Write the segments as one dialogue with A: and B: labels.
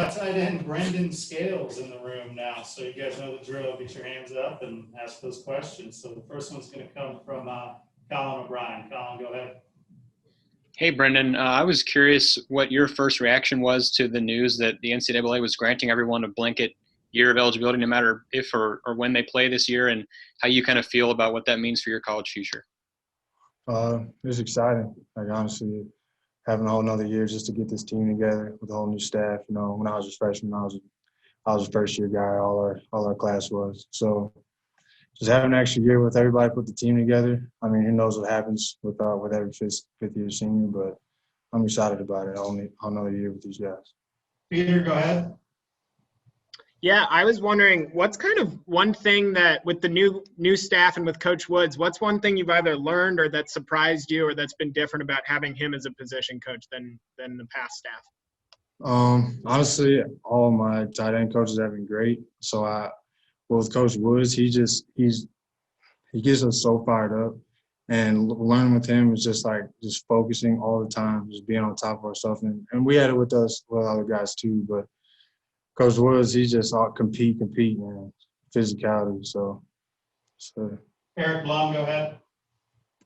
A: Tight end Brendan Scales in the room now, so you guys know the drill. Get your hands up and ask those questions. So the first one's going to come from Colin O'Brien. Colin, go ahead.
B: Hey, Brendan. I was curious what your first reaction was to the news that the NCAA was granting everyone a blanket year of eligibility, no matter if or when they play this year, and how you kind of feel about what that means for your college future.
C: It's exciting. Like, honestly, having a whole nother year just to get this team together with a whole new staff. You know, when I was a freshman, I was a first year guy. All our class was. So just having an extra year with everybody, put the team together. I mean, who knows what happens with every fifth year senior, but I'm excited about it. I'll another year with these guys.
A: Peter, go ahead.
D: Yeah, I was wondering, what's kind of one thing that with the new staff and with Coach Woods, what's one thing you've either learned or that surprised you or that's been different about having him as a position coach than the past staff?
C: Honestly, all my tight end coaches have been great. So with Coach Woods, he gets us so fired up, and learning with him is just focusing all the time, just being on top of ourselves. And we had it with us with other guys too, but Coach Woods, he just all compete, and physicality. So.
A: Eric Blum, go ahead.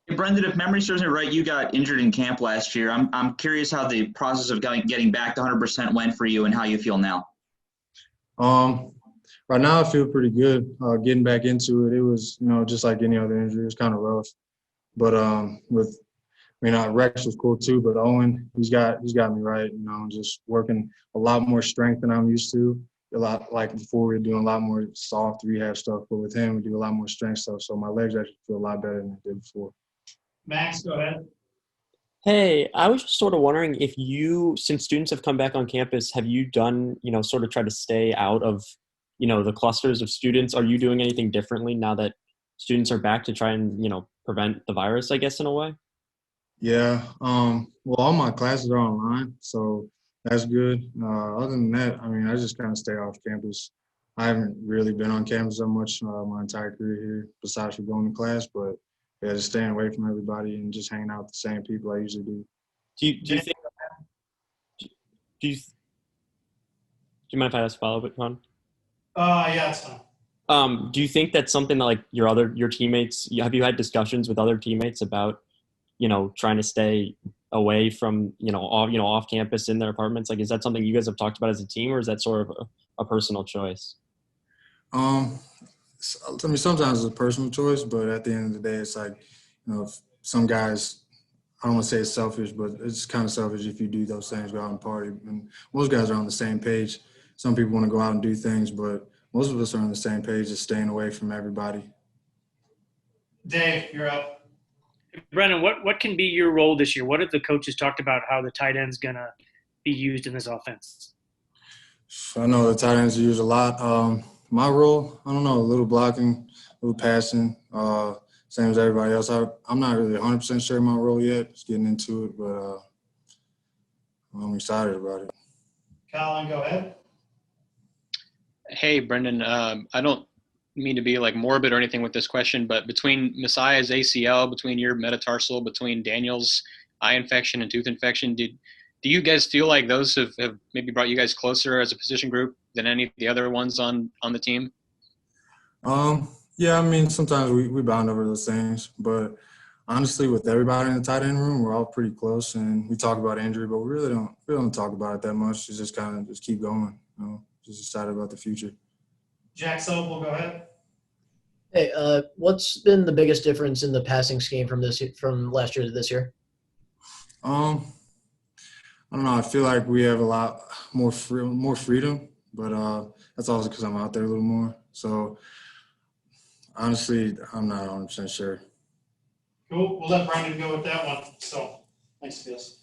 E: Hey, Brendan, if memory serves me right, you got injured in camp last year. I'm curious how the process of getting back to 100% went for you and how you feel now.
C: Right now I feel pretty good. Getting back into it, it was, just like any other injury. It was kind of rough. But Rex was cool too, but Owen, he's got me right, just working a lot more strength than I'm used to. A lot like before, we were doing a lot more soft rehab stuff, but with him, we do a lot more strength stuff. So my legs actually feel a lot better than they did before.
A: Max, go ahead.
F: Hey, I was just sort of wondering if since students have come back on campus, have you done, sort of try to stay out of, the clusters of students? Are you doing anything differently now that students are back to try and, prevent the virus, I guess, in a way?
C: Yeah. Well, all my classes are online, so that's good. Other than that, I just kind of stay off campus. I haven't really been on campus that much my entire career here, besides for going to class, but yeah, just staying away from everybody and just hanging out with the same people I usually do.
F: Do you mind if I ask a follow-up, Ron?
A: Yeah, it's fine.
F: Do you think that's something that your teammates, have you had discussions with other teammates about, trying to stay away from, off campus in their apartments? Is that something you guys have talked about as a team, or is that sort of a personal choice?
C: Sometimes it's a personal choice, but at the end of the day, it's some guys, I don't want to say it's selfish, but it's kind of selfish if you do those things, go out and party. And most guys are on the same page. Some people want to go out and do things, but most of us are on the same page, just staying away from everybody.
A: Dave, you're up.
G: Brendan, what can be your role this year? What have the coaches talked about how the tight end's going to be used in this offense?
C: I know the tight ends are used a lot. My role, I don't know, a little blocking, a little passing, same as everybody else. I'm not really 100% sure my role yet. Just getting into it, but I'm excited about it.
A: Colin, go ahead.
B: Hey, Brendan. I don't mean to be morbid or anything with this question, but between Messiah's ACL, between your metatarsal, between Daniel's eye infection and tooth infection, do you guys feel like those have maybe brought you guys closer as a position group than any of the other ones on the team?
C: Yeah, sometimes we bond over those things, but honestly, with everybody in the tight end room, we're all pretty close, and we talk about injury, but we really don't talk about it that much. It's just kind of just keep going, just excited about the future.
A: Jack Sobel, go ahead.
H: Hey, what's been the biggest difference in the passing scheme from last year to this year?
C: I don't know. I feel like we have a lot more freedom, but that's also because I'm out there a little more. So honestly, I'm not 100% sure.
A: Cool. We'll let Brendan go with that one. So thanks, guys.